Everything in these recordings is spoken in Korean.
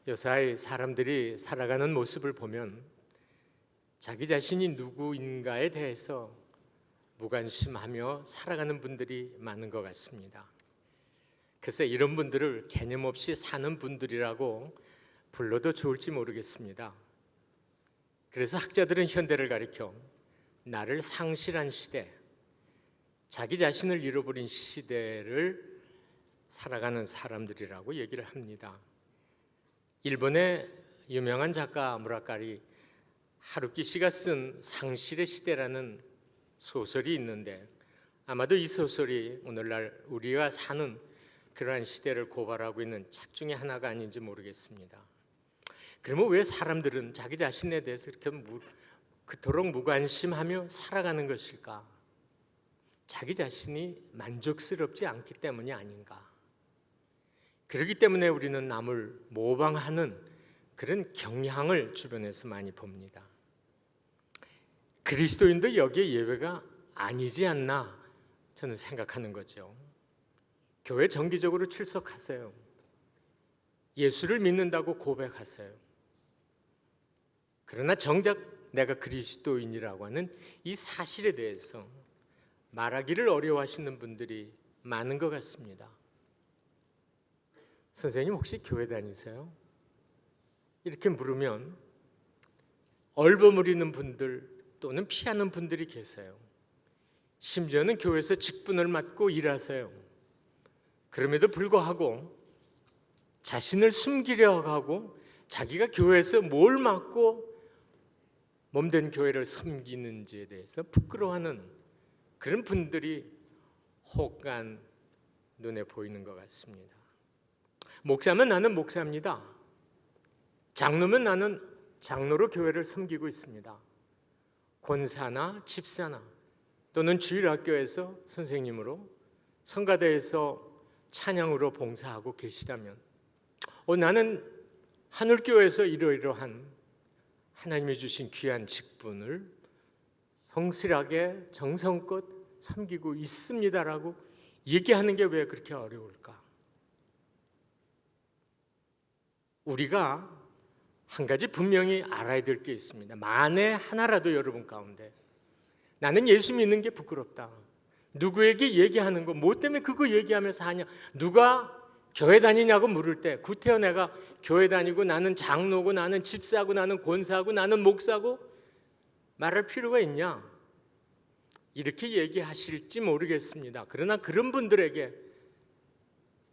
요사이 사람들이 살아가는 모습을 보면 자기 자신이 누구인가에 대해서 무관심하며 살아가는 분들이 많은 것 같습니다. 글쎄 이런 분들을 개념 없이 사는 분들이라고 불러도 좋을지 모르겠습니다. 그래서 학자들은 현대를 가리켜 나를 상실한 시대, 자기 자신을 잃어버린 시대를 살아가는 사람들이라고 얘기를 합니다. 일본의 유명한 작가 무라카미 하루키 씨가 쓴 상실의 시대라는 소설이 있는데 아마도 이 소설이 오늘날 우리가 사는 그러한 시대를 고발하고 있는 책 중에 하나가 아닌지 모르겠습니다. 그러면 왜 사람들은 자기 자신에 대해서 이렇게 그토록 무관심하며 살아가는 것일까? 자기 자신이 만족스럽지 않기 때문이 아닌가? 그렇기 때문에 우리는 남을 모방하는 그런 경향을 주변에서 많이 봅니다. 그리스도인도 여기에 예외가 아니지 않나 저는 생각하는 거죠. 교회 정기적으로 출석하세요. 예수를 믿는다고 고백하세요. 그러나 정작 내가 그리스도인이라고 하는 이 사실에 대해서 말하기를 어려워하시는 분들이 많은 것 같습니다. 선생님 혹시 교회 다니세요? 이렇게 물으면 얼버무리는 분들 또는 피하는 분들이 계세요. 심지어는 교회에서 직분을 맡고 일하세요. 그럼에도 불구하고 자신을 숨기려 하고 자기가 교회에서 뭘 맡고 몸된 교회를 섬기는지에 대해서 부끄러워하는 그런 분들이 혹간 눈에 보이는 것 같습니다. 목사면 나는 목사입니다. 장로면 나는 장로로 교회를 섬기고 있습니다. 권사나 집사나 또는 주일학교에서 선생님으로 성가대에서 찬양으로 봉사하고 계시다면 나는 하늘교회에서 이러이러한 하나님이 주신 귀한 직분을 성실하게 정성껏 섬기고 있습니다라고 얘기하는 게 왜 그렇게 어려울까? 우리가 한 가지 분명히 알아야 될 게 있습니다. 만에 하나라도 여러분 가운데 나는 예수 믿는 게 부끄럽다. 누구에게 얘기하는 거, 뭐 때문에 그거 얘기하면서 하냐? 누가 교회 다니냐고 물을 때 구태여 내가 교회 다니고 나는 장로고 나는 집사고 나는 권사고 나는 목사고 말할 필요가 있냐? 이렇게 얘기하실지 모르겠습니다. 그러나 그런 분들에게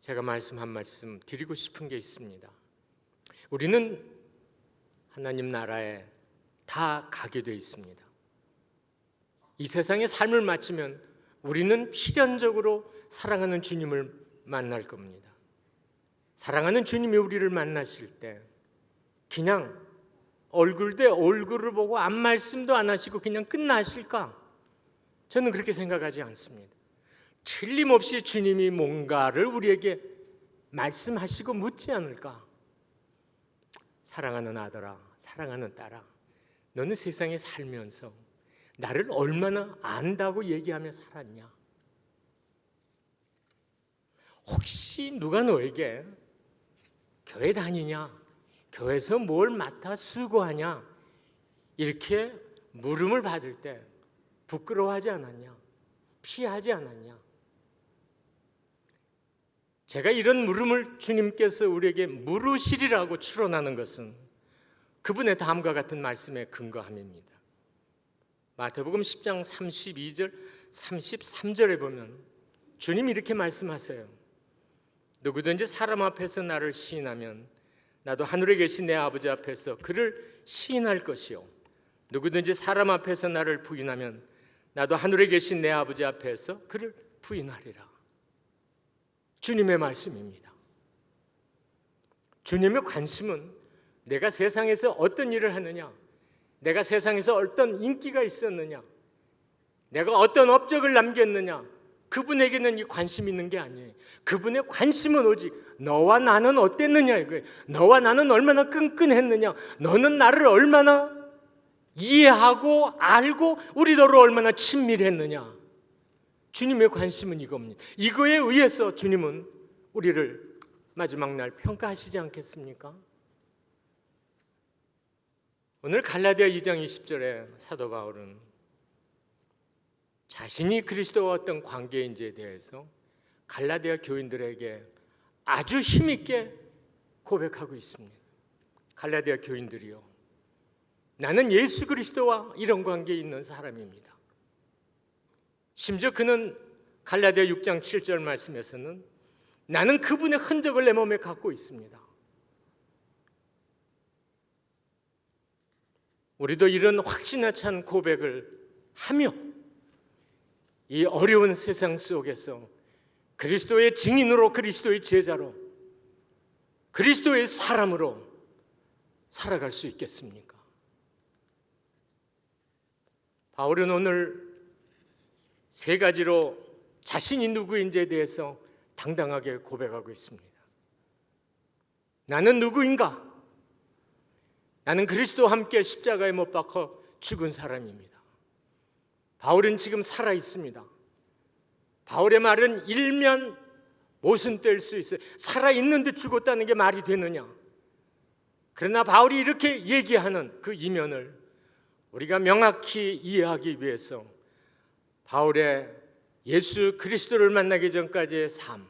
제가 한 말씀 드리고 싶은 게 있습니다. 우리는 하나님 나라에 다 가게 되어 있습니다. 이 세상의 삶을 마치면 우리는 필연적으로 사랑하는 주님을 만날 겁니다. 사랑하는 주님이 우리를 만나실 때 그냥 얼굴 대 얼굴을 보고 아무 말씀도 안 하시고 그냥 끝나실까? 저는 그렇게 생각하지 않습니다. 틀림없이 주님이 뭔가를 우리에게 말씀하시고 묻지 않을까? 사랑하는 아들아, 사랑하는 딸아, 너는 세상에 살면서 나를 얼마나 안다고 얘기하며 살았냐? 혹시 누가 너에게 교회 다니냐? 교회에서 뭘 맡아 수고하냐? 이렇게 물음을 받을 때 부끄러워하지 않았냐? 피하지 않았냐? 제가 이런 물음을 주님께서 우리에게 물으시리라고 추론하는 것은 그분의 다음과 같은 말씀에 근거함입니다. 마태복음 10장 32절 33절에 보면 주님이 이렇게 말씀하세요. 누구든지 사람 앞에서 나를 시인하면 나도 하늘에 계신 내 아버지 앞에서 그를 시인할 것이요 누구든지 사람 앞에서 나를 부인하면 나도 하늘에 계신 내 아버지 앞에서 그를 부인하리라. 주님의 말씀입니다. 주님의 관심은 내가 세상에서 어떤 일을 하느냐, 내가 세상에서 어떤 인기가 있었느냐, 내가 어떤 업적을 남겼느냐, 그분에게는 이 관심이 있는 게 아니에요. 그분의 관심은 오직 너와 나는 어땠느냐 이거예요. 너와 나는 얼마나 끈끈했느냐, 너는 나를 얼마나 이해하고 알고 우리더러 얼마나 친밀했느냐. 주님의 관심은 이겁니다. 이거에 의해서 주님은 우리를 마지막 날 평가하시지 않겠습니까? 오늘 갈라디아 2장 20절에 사도 바울은 자신이 그리스도와 어떤 관계인지에 대해서 갈라디아 교인들에게 아주 힘있게 고백하고 있습니다. 갈라디아 교인들이요, 나는 예수 그리스도와 이런 관계에 있는 사람입니다. 심지어 그는 갈라디아 6장 7절 말씀에서는 나는 그분의 흔적을 내 몸에 갖고 있습니다. 우리도 이런 확신에 찬 고백을 하며 이 어려운 세상 속에서 그리스도의 증인으로, 그리스도의 제자로, 그리스도의 사람으로 살아갈 수 있겠습니까? 바울은 오늘 세 가지로 자신이 누구인지에 대해서 당당하게 고백하고 있습니다. 나는 누구인가? 나는 그리스도와 함께 십자가에 못 박혀 죽은 사람입니다. 바울은 지금 살아 있습니다. 바울의 말은 일면 모순될 수 있어요. 살아 있는데 죽었다는 게 말이 되느냐? 그러나 바울이 이렇게 얘기하는 그 이면을 우리가 명확히 이해하기 위해서 바울의 예수 그리스도를 만나기 전까지의 삶,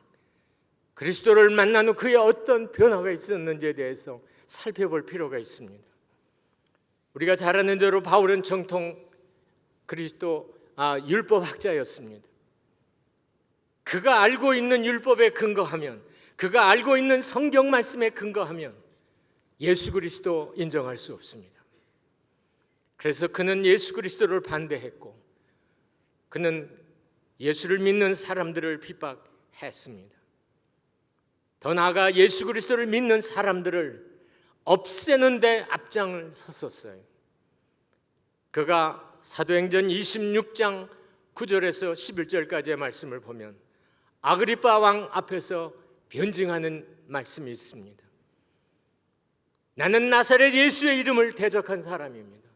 그리스도를 만난 후 그의 어떤 변화가 있었는지에 대해서 살펴볼 필요가 있습니다. 우리가 잘 아는 대로 바울은 정통 율법학자였습니다. 그가 알고 있는 율법에 근거하면, 그가 알고 있는 성경 말씀에 근거하면 예수 그리스도 인정할 수 없습니다. 그래서 그는 예수 그리스도를 반대했고, 그는 예수를 믿는 사람들을 핍박했습니다. 더 나아가 예수 그리스도를 믿는 사람들을 없애는 데 앞장을 섰었어요. 그가 사도행전 26장 9절에서 11절까지의 말씀을 보면 아그리빠 왕 앞에서 변증하는 말씀이 있습니다. 나는 나사렛 예수의 이름을 대적한 사람입니다.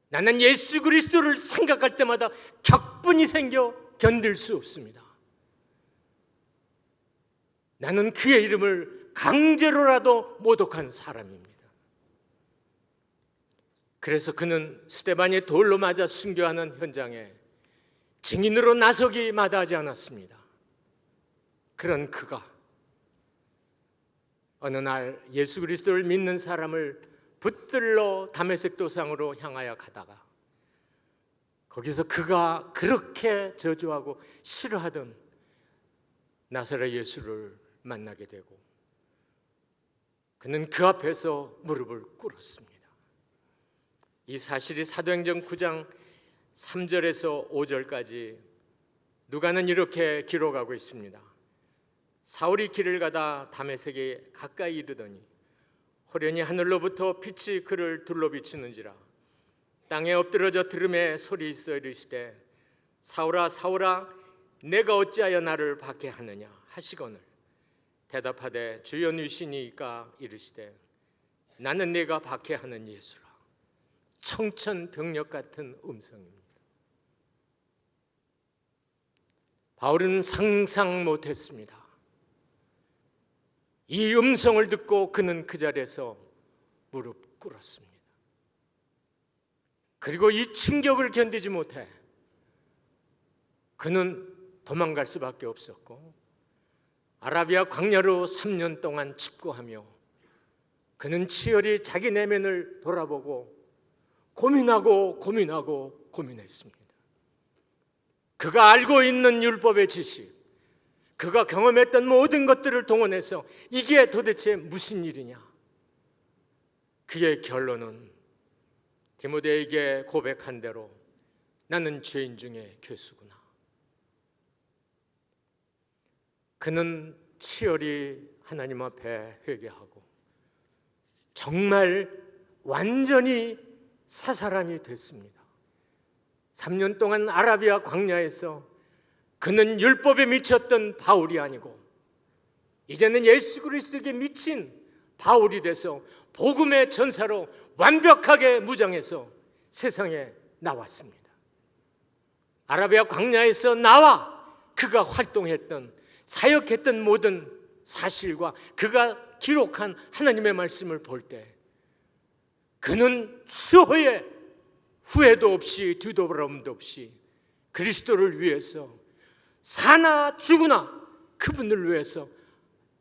나는 예수 그리스도를 생각할 때마다 격분이 생겨 견딜 수 없습니다. 나는 그의 이름을 강제로라도 모독한 사람입니다. 그래서 그는 스데반이 돌로 맞아 순교하는 현장에 증인으로 나서기 마다하지 않았습니다. 그런 그가 어느 날 예수 그리스도를 믿는 사람을 붙들러 다메섹 도상으로 향하여 가다가 거기서 그가 그렇게 저주하고 싫어하던 나사렛 예수를 만나게 되고 그는 그 앞에서 무릎을 꿇었습니다. 이 사실이 사도행전 9장 3절에서 5절까지 누가는 이렇게 기록하고 있습니다. 사울이 길을 가다 다메섹에 가까이 이르더니 호련히 하늘로부터 빛이 그를 둘러 비추는지라 땅에 엎드러져 들음에 소리 있어 이르시되 사울아 사울아 내가 어찌하여 나를 박해하느냐 하시거늘 대답하되 주여 누시니까 이르시되 나는 내가 박해하는 예수라. 청천벽력 같은 음성입니다. 바울은 상상 못했습니다. 이 음성을 듣고 그는 그 자리에서 무릎 꿇었습니다. 그리고 이 충격을 견디지 못해 그는 도망갈 수밖에 없었고 아라비아 광야로 3년 동안 칩거하며 그는 치열히 자기 내면을 돌아보고 고민했습니다. 그가 알고 있는 율법의 지식, 그가 경험했던 모든 것들을 동원해서 이게 도대체 무슨 일이냐? 그의 결론은 디모데에게 고백한 대로 나는 죄인 중에 괴수구나. 그는 치열히 하나님 앞에 회개하고 정말 완전히 새 사람이 됐습니다. 3년 동안 아라비아 광야에서 그는 율법에 미쳤던 바울이 아니고 이제는 예수 그리스도에게 미친 바울이 돼서 복음의 전사로 완벽하게 무장해서 세상에 나왔습니다. 아라비아 광야에서 나와 그가 활동했던 사역했던 모든 사실과 그가 기록한 하나님의 말씀을 볼 때 그는 수호에 후회도 없이 뒤돌아옴도 없이 그리스도를 위해서 사나 죽으나 그분을 위해서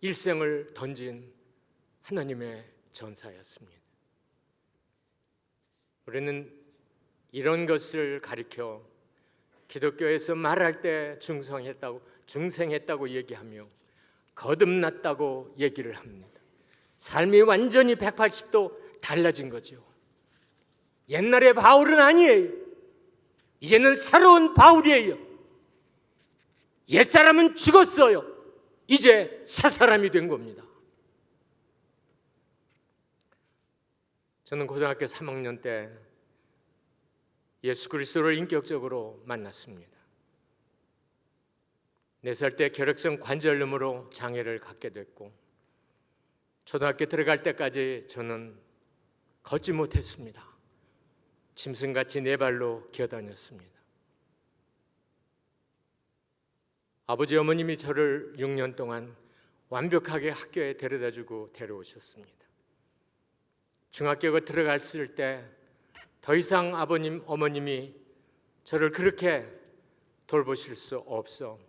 일생을 던진 하나님의 전사였습니다. 우리는 이런 것을 가리켜 기독교에서 말할 때 중생했다고 얘기하며 거듭났다고 얘기를 합니다. 삶이 완전히 180도 달라진 거죠. 옛날의 바울은 아니에요. 이제는 새로운 바울이에요. 옛사람은 죽었어요. 이제 새 사람이 된 겁니다. 저는 고등학교 3학년 때 예수 그리스도를 인격적으로 만났습니다. 4살 때 결핵성 관절염으로 장애를 갖게 됐고 초등학교 들어갈 때까지 저는 걷지 못했습니다. 짐승같이 4발로 기어다녔습니다. 아버지 어머님이 저를 6년 동안 완벽하게 학교에 데려다주고 데려오셨습니다. 중학교에 들어갔을 때 더 이상 아버님, 어머님이 저를 그렇게 돌보실 수 없어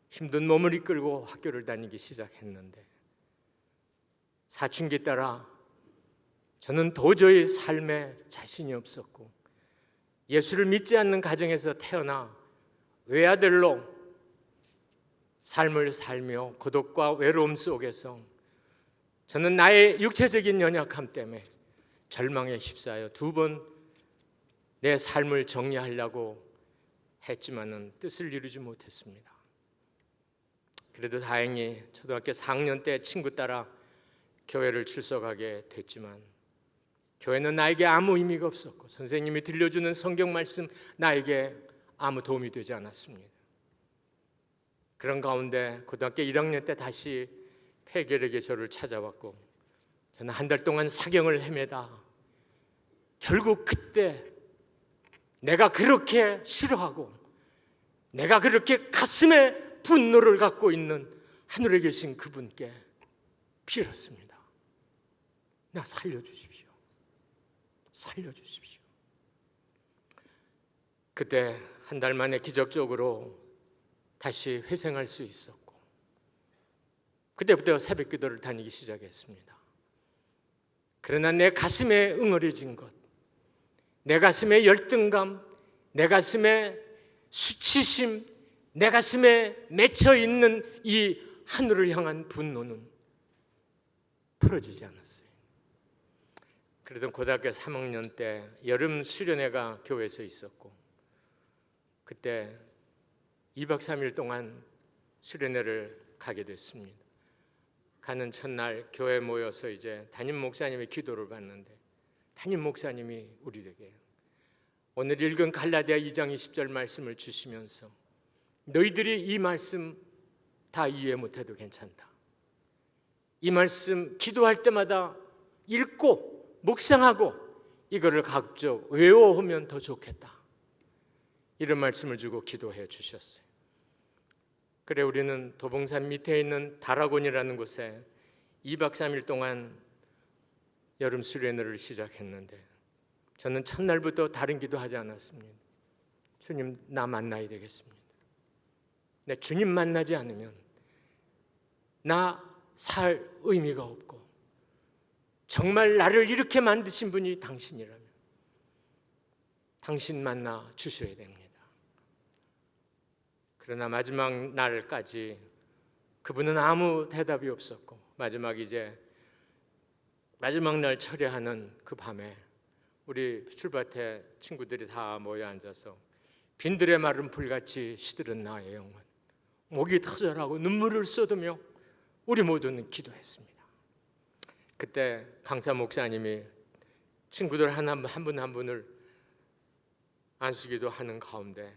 힘든 몸을 이끌고 학교를 다니기 시작했는데 사춘기 따라 저는 도저히 삶에 자신이 없었고 예수를 믿지 않는 가정에서 태어나 외아들로 삶을 살며 고독과 외로움 속에서 저는 나의 육체적인 연약함 때문에 절망에 휩싸여 2번 내 삶을 정리하려고 했지만은 뜻을 이루지 못했습니다. 그래도 다행히 초등학교 4학년 때 친구 따라 교회를 출석하게 됐지만 교회는 나에게 아무 의미가 없었고 선생님이 들려주는 성경 말씀 나에게 아무 도움이 되지 않았습니다. 그런 가운데 고등학교 1학년 때 다시 폐결핵이 저를 찾아왔고 저는 한 달 동안 사경을 헤매다 결국 그때 내가 그렇게 싫어하고 내가 그렇게 가슴에 분노를 갖고 있는 하늘에 계신 그분께 빌었습니다. 나 살려주십시오. 살려주십시오. 그때 한 달 만에 기적적으로 다시 회생할 수 있었고 그때부터 새벽 기도를 다니기 시작했습니다. 그러나 내 가슴에 응어려진 것, 내 가슴에 열등감, 내 가슴에 수치심, 내 가슴에 맺혀있는 이 하늘을 향한 분노는 풀어지지 않았어요. 그래도 고등학교 3학년 때 여름 수련회가 교회에서 있었고 그때 2박 3일 동안 수련회를 가게 됐습니다. 가는 첫날 교회에 모여서 이제 담임 목사님의 기도를 받는데 담임 목사님이 우리에게 오늘 읽은 갈라디아 2장 20절 말씀을 주시면서 너희들이 이 말씀 다 이해 못해도 괜찮다. 이 말씀 기도할 때마다 읽고 묵상하고 이거를 각적 외워오면 더 좋겠다. 이런 말씀을 주고 기도해 주셨어요. 그래 우리는 도봉산 밑에 있는 다락원이라는 곳에 2박 3일 동안 여름 수련회를 시작했는데 저는 첫날부터 다른 기도하지 않았습니다. 주님 나 만나야 되겠습니다. 내 주님 만나지 않으면 나 살 의미가 없고 정말 나를 이렇게 만드신 분이 당신이라면 당신 만나 주셔야 됩니다. 그러나 마지막 날까지 그분은 아무 대답이 없었고 마지막 날 철회하는 그 밤에 우리 출밭에 친구들이 다 모여 앉아서 빈들의 마른 불같이 시들은 나의 영혼 목이 터져라고 눈물을 쏟으며 우리 모두는 기도했습니다. 그때 강사 목사님이 친구들 한 분 한 분을 안수기도 하는 가운데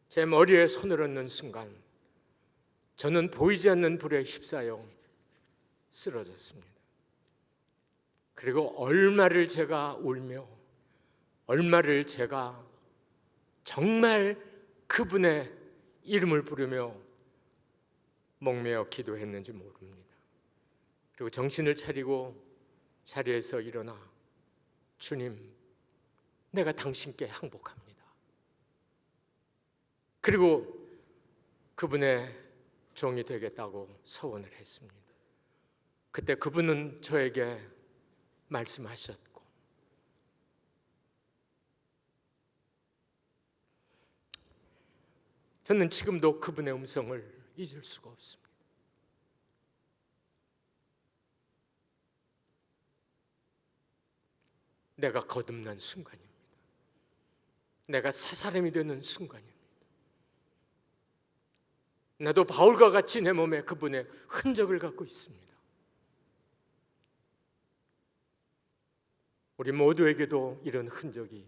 제 머리에 손을 얹는 순간 저는 보이지 않는 불에 휩싸여 쓰러졌습니다. 그리고 얼마를 제가 울며 얼마를 제가 정말 그분의 이름을 부르며 목매어 기도했는지 모릅니다. 그리고 정신을 차리고 자리에서 일어나 주님, 내가 당신께 항복합니다. 그리고 그분의 종이 되겠다고 서원을 했습니다. 그때 그분은 저에게 말씀하셨고, 저는 지금도 그분의 음성을 잊을 수가 없습니다. 내가 거듭난 순간입니다. 내가 새 사람이 되는 순간입니다. 나도 바울과 같이 내 몸에 그분의 흔적을 갖고 있습니다. 우리 모두에게도 이런 흔적이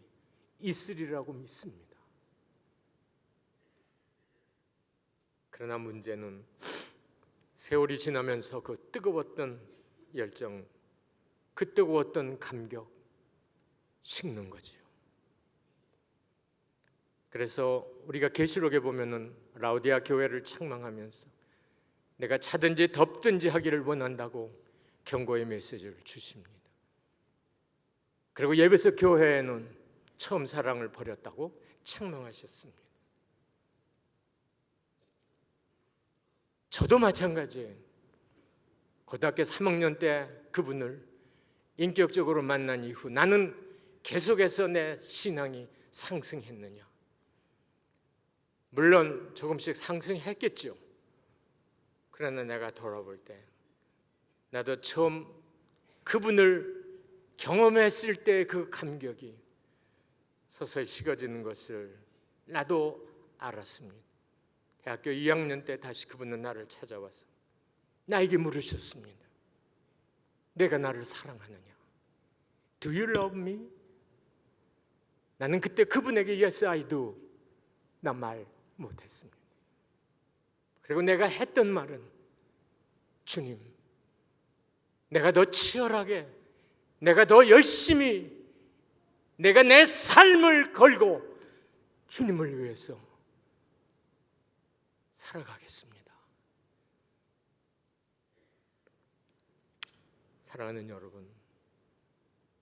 있으리라고 믿습니다. 그러나 문제는 세월이 지나면서 그 뜨거웠던 열정, 그 뜨거웠던 감격 식는 거지요. 그래서 우리가 계시록에 보면은 라오디아 교회를 책망하면서 내가 차든지 덥든지 하기를 원한다고 경고의 메시지를 주십니다. 그리고 예배석 교회에는 처음 사랑을 버렸다고 책망하셨습니다. 저도 마찬가지예요. 고등학교 3학년 때 그분을 인격적으로 만난 이후 나는 계속해서 내 신앙이 상승했느냐? 물론 조금씩 상승했겠죠. 그러나 내가 돌아볼 때 나도 처음 그분을 경험했을 때 그 감격이 서서히 식어지는 것을 나도 알았습니다. 대학교 2학년 때 다시 그분은 나를 찾아와서 나에게 물으셨습니다. 내가 나를 사랑하느냐? Do you love me? 나는 그때 그분에게 Yes, I do. 나 말 못했습니다. 그리고 내가 했던 말은 주님, 내가 더 치열하게, 내가 더 열심히, 내가 내 삶을 걸고 주님을 위해서 살아가겠습니다. 사랑하는 여러분,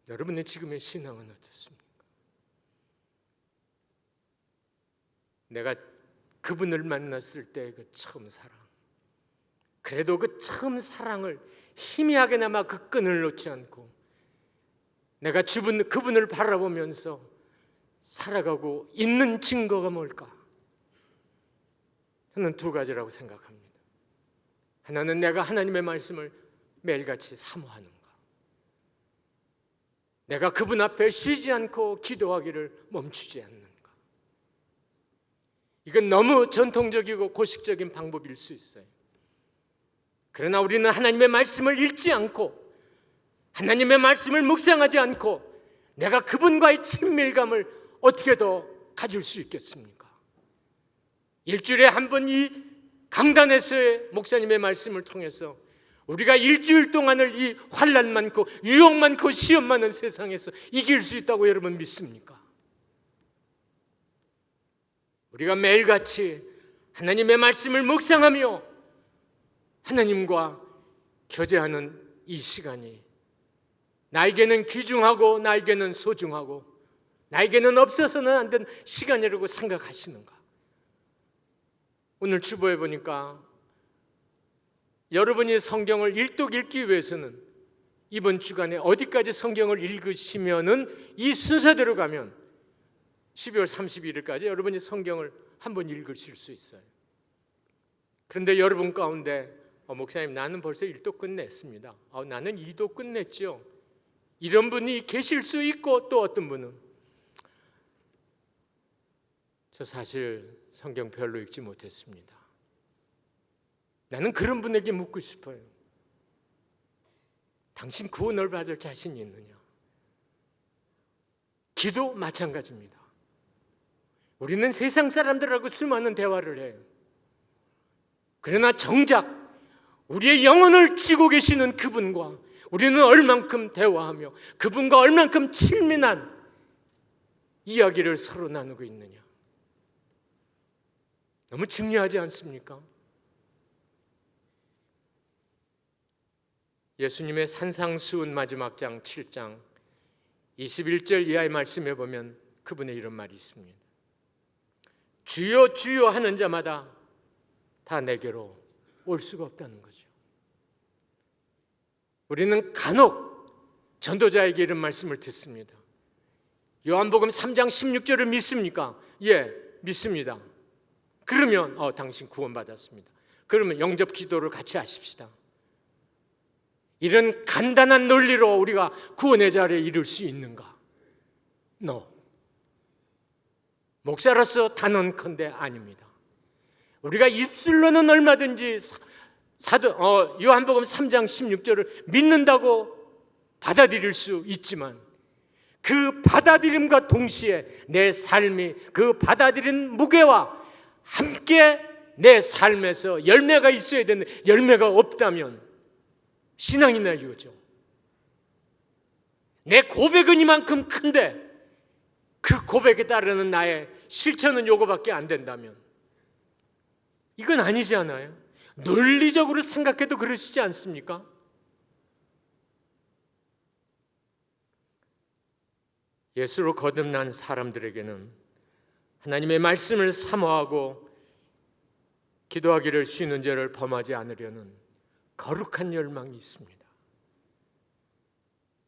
여러분의 지금의 신앙은 어떻습니까? 내가 그분을 만났을 때 그 처음 사랑, 그래도 그 처음 사랑을 희미하게나마 그 끈을 놓지 않고 내가 그분을 바라보면서 살아가고 있는 증거가 뭘까? 저는 두 가지라고 생각합니다. 하나는 내가 하나님의 말씀을 매일같이 사모하는가, 내가 그분 앞에 쉬지 않고 기도하기를 멈추지 않는가. 이건 너무 전통적이고 고식적인 방법일 수 있어요. 그러나 우리는 하나님의 말씀을 읽지 않고 하나님의 말씀을 묵상하지 않고 내가 그분과의 친밀감을 어떻게 더 가질 수 있겠습니까? 일주일에 한 번 이 강단에서의 목사님의 말씀을 통해서 우리가 일주일 동안을 이 환난 많고 유혹 많고 시험 많은 세상에서 이길 수 있다고 여러분 믿습니까? 우리가 매일같이 하나님의 말씀을 묵상하며 하나님과 교제하는 이 시간이 나에게는 귀중하고 나에게는 소중하고 나에게는 없어서는 안 되는 시간이라고 생각하시는가? 오늘 주보에 보니까 여러분이 성경을 일독 읽기 위해서는 이번 주간에 어디까지 성경을 읽으시면은 이 순서대로 가면 12월 31일까지 여러분이 성경을 한번 읽으실 수 있어요. 그런데 여러분 가운데 목사님 나는 벌써 1도 끝냈습니다. 나는 2도 끝냈죠. 이런 분이 계실 수 있고 또 어떤 분은 저 사실 성경 별로 읽지 못했습니다. 나는 그런 분에게 묻고 싶어요. 당신 구원을 받을 자신이 있느냐? 기도 마찬가지입니다. 우리는 세상 사람들하고 수많은 대화를 해요. 그러나 정작 우리의 영혼을 쥐고 계시는 그분과 우리는 얼만큼 대화하며 그분과 얼만큼 친밀한 이야기를 서로 나누고 있느냐? 너무 중요하지 않습니까? 예수님의 산상수훈 마지막 장 7장 21절 이하의 말씀에 보면 그분의 이런 말이 있습니다. 주여 주여 하는 자마다 다 내게로 올 수가 없다는 거죠. 우리는 간혹 전도자에게 이런 말씀을 듣습니다. 요한복음 3장 16절을 믿습니까? 예, 믿습니다. 그러면 당신 구원받았습니다. 그러면 영접 기도를 같이 하십시다. 이런 간단한 논리로 우리가 구원의 자리에 이룰 수 있는가? No. 목사로서 단언컨대 아닙니다. 우리가 입술로는 얼마든지 요한복음 3장 16절을 믿는다고 받아들일 수 있지만 그 받아들임과 동시에 내 삶이 그 받아들인 무게와 함께 내 삶에서 열매가 있어야 되는데 열매가 없다면 신앙이나 이거죠. 내 고백은 이만큼 큰데 그 고백에 따르는 나의 실천은 요거밖에 안 된다면 이건 아니지 않아요? 논리적으로 생각해도 그러시지 않습니까? 예수로 거듭난 사람들에게는 하나님의 말씀을 사모하고 기도하기를 쉬는 죄를 범하지 않으려는 거룩한 열망이 있습니다.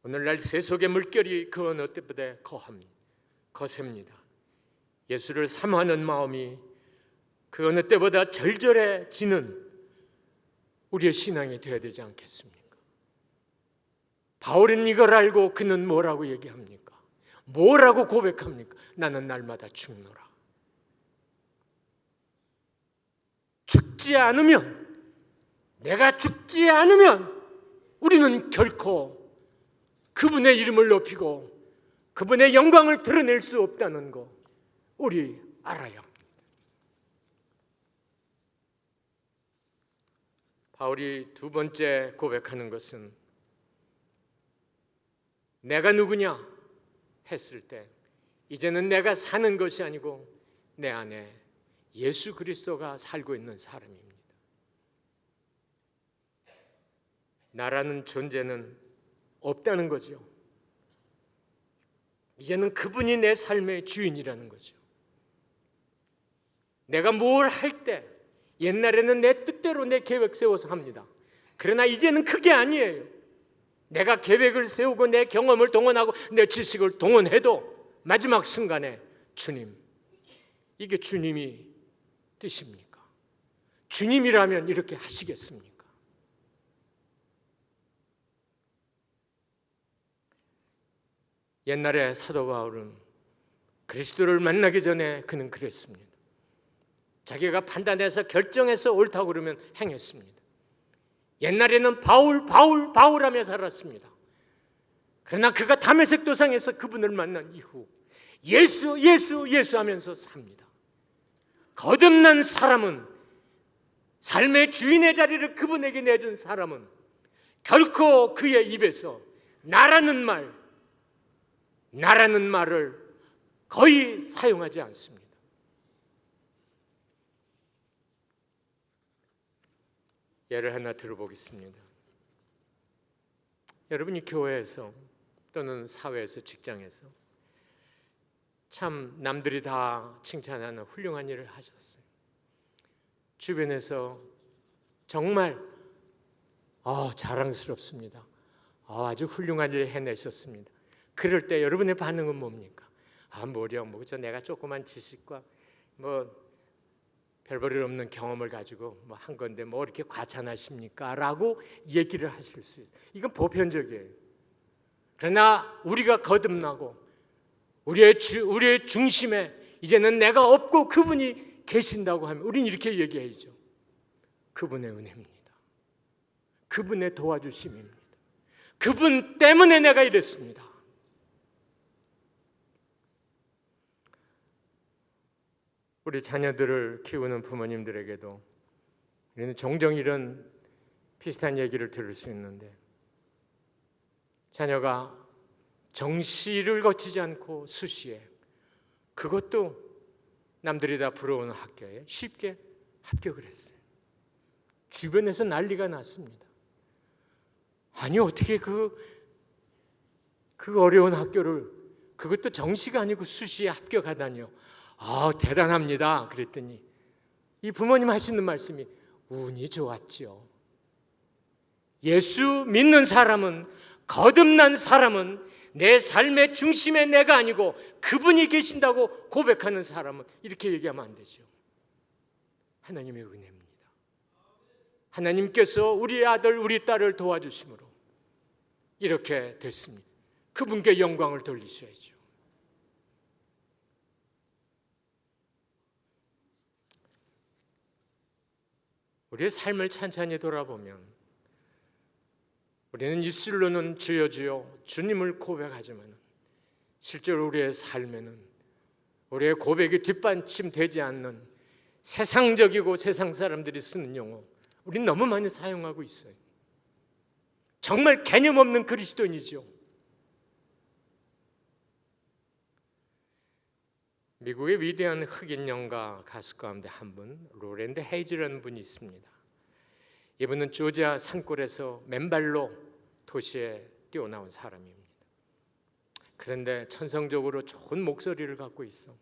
오늘날 세속의 물결이 그 어느 때보다 거셉니다. 예수를 사모하는 마음이 그 어느 때보다 절절해지는 우리의 신앙이 되어야 되지 않겠습니까? 바울은 이걸 알고 그는 뭐라고 얘기합니까? 뭐라고 고백합니까? 나는 날마다 죽노라. 내가 죽지 않으면 우리는 결코 그분의 이름을 높이고 그분의 영광을 드러낼 수 없다는 거 우리 알아야 합니다. 바울이 두 번째 고백하는 것은 내가 누구냐 했을 때 이제는 내가 사는 것이 아니고 내 안에 예수 그리스도가 살고 있는 사람입니다. 나라는 존재는 없다는 거죠. 이제는 그분이 내 삶의 주인이라는 거죠. 내가 뭘 할 때 옛날에는 내 뜻대로 내 계획 세워서 합니다. 그러나 이제는 그게 아니에요. 내가 계획을 세우고 내 경험을 동원하고 내 지식을 동원해도 마지막 순간에 주님, 이게 주님이 뜻입니까? 주님이라면 이렇게 하시겠습니까? 옛날에 사도 바울은 그리스도를 만나기 전에 그는 그랬습니다. 자기가 판단해서 결정해서 옳다고 그러면 행했습니다. 옛날에는 바울 하며 살았습니다. 그러나 그가 다메섹 도상에서 그분을 만난 이후 예수 하면서 삽니다. 거듭난 사람은, 삶의 주인의 자리를 그분에게 내준 사람은 결코 그의 입에서 나라는 말을 거의 사용하지 않습니다. 예를 하나 들어보겠습니다. 여러분이 교회에서 또는 사회에서, 직장에서 참 남들이 다 칭찬하는 훌륭한 일을 하셨어요. 주변에서 정말 자랑스럽습니다. 아주 훌륭한 일을 해내셨습니다. 그럴 때 여러분의 반응은 뭡니까? 뭐죠? 내가 조그만 지식과 별 볼 일 없는 경험을 가지고 한 건데 이렇게 과찬하십니까? 라고 얘기를 하실 수 있어요. 이건 보편적이에요. 그러나 우리가 거듭나고 우리의 중심에 이제는 내가 없고 그분이 계신다고 하면 우리는 이렇게 얘기해야죠. 그분의 은혜입니다. 그분의 도와주심입니다. 그분 때문에 내가 이랬습니다. 우리 자녀들을 키우는 부모님들에게도 우리는 종종 이런 비슷한 얘기를 들을 수 있는데, 자녀가 정시를 거치지 않고 수시에, 그것도 남들이 다 부러워하는 학교에 쉽게 합격을 했어요. 주변에서 난리가 났습니다. 아니 어떻게 그 그 어려운 학교를, 그것도 정시가 아니고 수시에 합격하다니요. 대단합니다. 그랬더니 이 부모님 하시는 말씀이 운이 좋았죠. 예수 믿는 사람은, 거듭난 사람은 내 삶의 중심에 내가 아니고 그분이 계신다고 고백하는 사람은 이렇게 얘기하면 안 되죠. 하나님의 은혜입니다. 하나님께서 우리 아들 우리 딸을 도와주심으로 이렇게 됐습니다. 그분께 영광을 돌리셔야죠. 우리의 삶을 찬찬히 돌아보면 우리는 입술로는 주여 주여 주님을 고백하지만 실제로 우리의 삶에는 우리의 고백이 뒷받침되지 않는 세상적이고 세상 사람들이 쓰는 용어, 우리는 너무 많이 사용하고 있어요. 정말 개념 없는 그리스도인이죠. 미국의 위대한 흑인 영가 가수 가운데 한 분, 로랜드 헤이즈라는 분이 있습니다. 이분은 조지아 산골에서 맨발로 도시에 뛰어나온 사람입니다. 그런데 천성적으로 좋은 목소리를 갖고 있어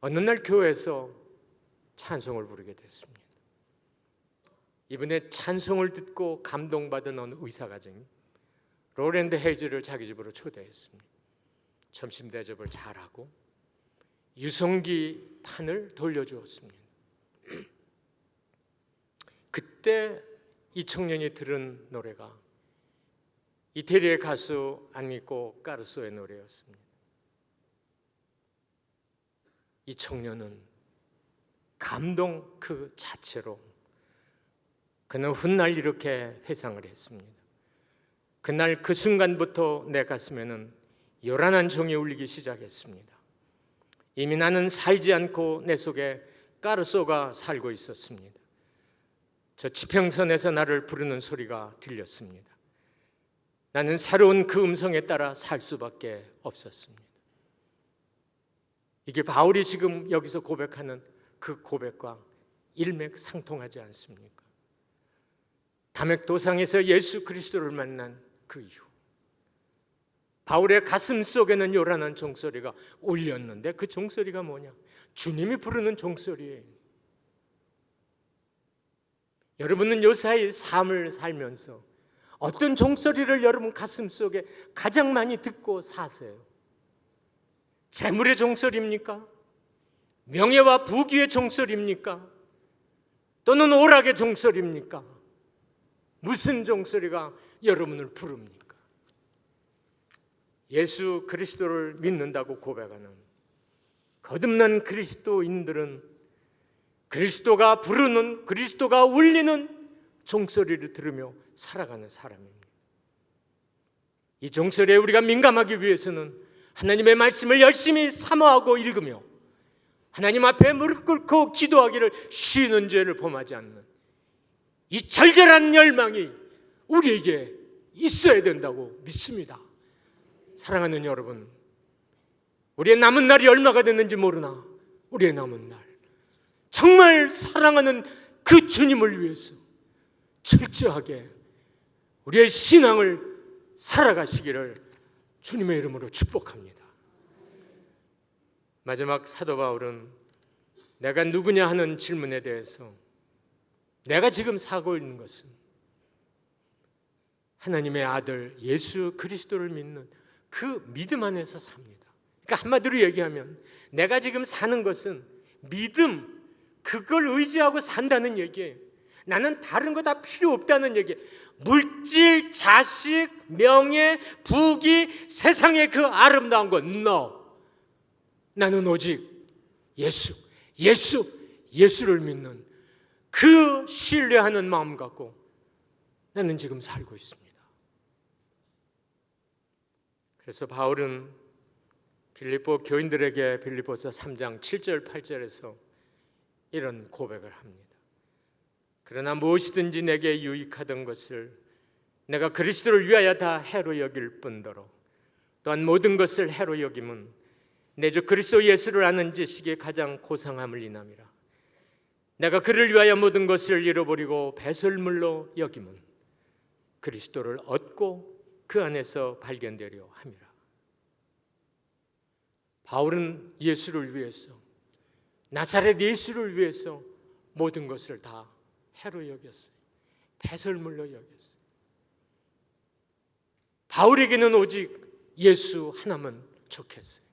어느 날 교회에서 찬송을 부르게 됐습니다. 이분의 찬송을 듣고 감동받은 어느 의사가정이 로랜드 헤이즈를 자기 집으로 초대했습니다. 점심 대접을 잘하고 유성기 판을 돌려주었습니다. 그때 이 청년이 들은 노래가 이태리의 가수 안니코 까르소의 노래였습니다. 이 청년은 감동 그 자체로 그는 훗날 이렇게 회상을 했습니다. 그날 그 순간부터 내 가슴에는 요란한 종이 울리기 시작했습니다. 이미 나는 살지 않고 내 속에 까르소가 살고 있었습니다. 저 지평선에서 나를 부르는 소리가 들렸습니다. 나는 새로운 그 음성에 따라 살 수밖에 없었습니다. 이게 바울이 지금 여기서 고백하는 그 고백과 일맥상통하지 않습니까? 다맥 도상에서 예수 그리스도를 만난 그 이후 바울의 가슴 속에는 요란한 종소리가 울렸는데 그 종소리가 뭐냐? 주님이 부르는 종소리예요. 여러분은 요사이 삶을 살면서 어떤 종소리를 여러분 가슴 속에 가장 많이 듣고 사세요? 재물의 종소리입니까? 명예와 부귀의 종소리입니까? 또는 오락의 종소리입니까? 무슨 종소리가 여러분을 부릅니까? 예수 그리스도를 믿는다고 고백하는 거듭난 그리스도인들은 그리스도가 부르는, 그리스도가 울리는 종소리를 들으며 살아가는 사람입니다. 이 종소리에 우리가 민감하기 위해서는 하나님의 말씀을 열심히 사모하고 읽으며 하나님 앞에 무릎 꿇고 기도하기를 쉬는 죄를 범하지 않는 이 절절한 열망이 우리에게 있어야 된다고 믿습니다. 사랑하는 여러분, 우리의 남은 날이 얼마가 됐는지 모르나 우리의 남은 날 정말 사랑하는 그 주님을 위해서 철저하게 우리의 신앙을 살아가시기를 주님의 이름으로 축복합니다. 마지막 사도 바울은 내가 누구냐 하는 질문에 대해서 내가 지금 살고 있는 것은 하나님의 아들 예수 그리스도를 믿는 그 믿음 안에서 삽니다. 그러니까 한마디로 얘기하면 내가 지금 사는 것은 믿음, 그걸 의지하고 산다는 얘기예요. 나는 다른 거 다 필요 없다는 얘기예요. 물질, 자식, 명예, 부귀, 세상의 그 아름다운 것 no. 나는 오직 예수를 믿는 그 신뢰하는 마음 갖고 나는 지금 살고 있습니다. 그래서 바울은 빌립보 교인들에게 빌립보서 3장 7절 8절에서 이런 고백을 합니다. 그러나 무엇이든지 내게 유익하던 것을 내가 그리스도를 위하여 다 해로 여길 뿐더러 또한 모든 것을 해로 여김은 내 주 그리스도 예수를 아는 지식이 가장 고상함을 인함이라. 내가 그를 위하여 모든 것을 잃어버리고 배설물로 여김은 그리스도를 얻고 그 안에서 발견되려 함이라. 바울은 예수를 위해서, 나사렛 예수를 위해서 모든 것을 다 해로 여겼어요. 배설물로 여겼어요. 바울에게는 오직 예수 하나만 족했어요.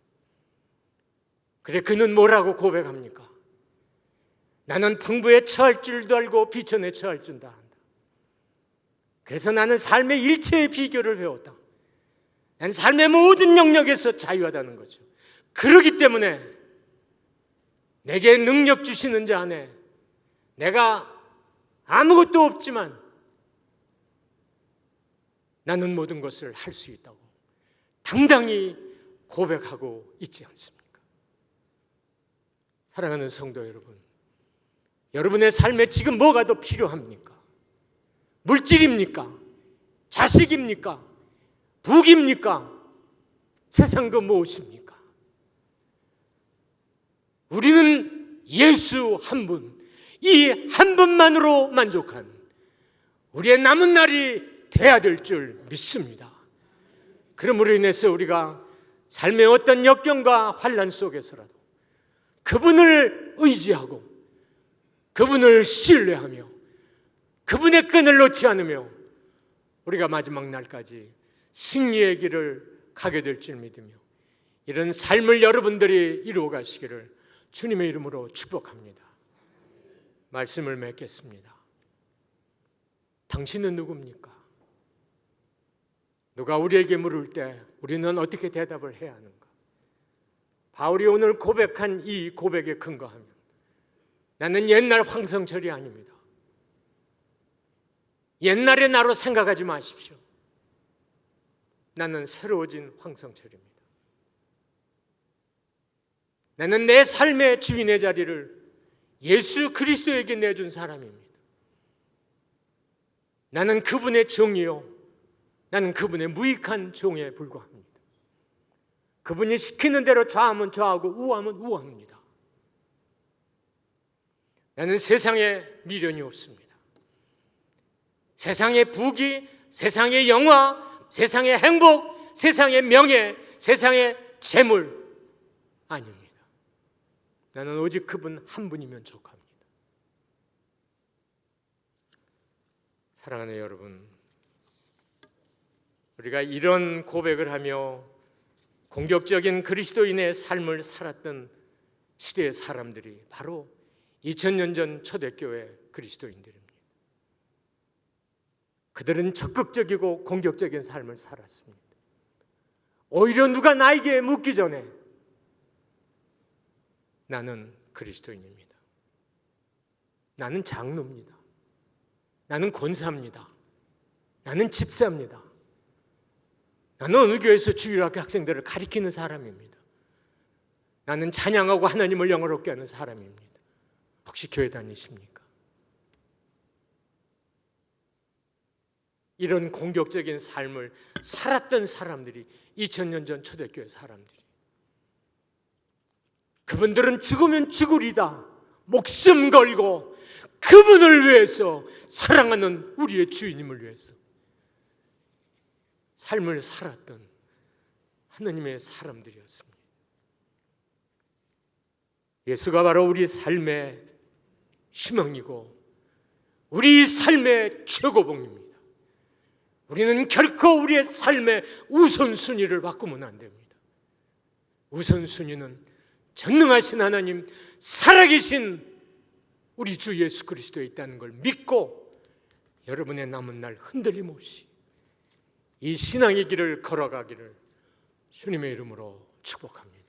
그래 그는 뭐라고 고백합니까? 나는 풍부에 처할 줄도 알고 비천에 처할 줄도 안다. 그래서 나는 삶의 일체의 비결을 배웠다. 나는 삶의 모든 영역에서 자유하다는 거죠. 그러기 때문에 내게 능력 주시는 자 안에 내가 아무것도 없지만 나는 모든 것을 할 수 있다고 당당히 고백하고 있지 않습니까? 사랑하는 성도 여러분, 여러분의 삶에 지금 뭐가 더 필요합니까? 물질입니까? 자식입니까? 부귀입니까? 세상 그 무엇입니까? 우리는 예수 한 분, 이 한 분만으로 만족한 우리의 남은 날이 돼야 될 줄 믿습니다. 그러므로 인해서 우리가 삶의 어떤 역경과 환난 속에서라도 그분을 의지하고 그분을 신뢰하며 그분의 끈을 놓지 않으며 우리가 마지막 날까지 승리의 길을 가게 될 줄 믿으며 이런 삶을 여러분들이 이루어 가시기를 주님의 이름으로 축복합니다. 말씀을 맺겠습니다. 당신은 누굽니까? 누가 우리에게 물을 때 우리는 어떻게 대답을 해야 하는가? 바울이 오늘 고백한 이 고백에 근거하면 나는 옛날 황성철이 아닙니다. 옛날의 나로 생각하지 마십시오. 나는 새로워진 황성철입니다. 나는 내 삶의 주인의 자리를 예수 그리스도에게 내준 사람입니다. 나는 그분의 종이요, 나는 그분의 무익한 종에 불과합니다. 그분이 시키는 대로 좌하면 좌하고 우하면 우합니다. 나는 세상에 미련이 없습니다. 세상의 부귀, 세상의 영화, 세상의 행복, 세상의 명예, 세상의 재물 아닙니다. 나는 오직 그분 한 분이면 족합니다. 사랑하는 여러분, 우리가 이런 고백을 하며 공격적인 그리스도인의 삶을 살았던 시대의 사람들이 바로 2000년 전 초대교회 그리스도인들입니다. 그들은 적극적이고 공격적인 삶을 살았습니다. 오히려 누가 나에게 묻기 전에 나는 그리스도인입니다. 나는 장로입니다. 나는 권사입니다. 나는 집사입니다. 나는 어느 교회에서 주일학교 학생들을 가리키는 사람입니다. 나는 찬양하고 하나님을 영화롭게 하는 사람입니다. 혹시 교회 다니십니까? 이런 공격적인 삶을 살았던 사람들이 2000년 전 초대교회 사람들이, 그분들은 죽으면 죽으리다 목숨 걸고 그분을 위해서, 사랑하는 우리의 주인님을 위해서 삶을 살았던 하나님의 사람들이었습니다. 예수가 바로 우리 삶의 희망이고 우리 삶의 최고봉입니다. 우리는 결코 우리의 삶의 우선순위를 바꾸면 안 됩니다. 우선순위는 전능하신 하나님, 살아계신 우리 주 예수 그리스도에 있다는 걸 믿고 여러분의 남은 날 흔들림 없이 이 신앙의 길을 걸어가기를 주님의 이름으로 축복합니다.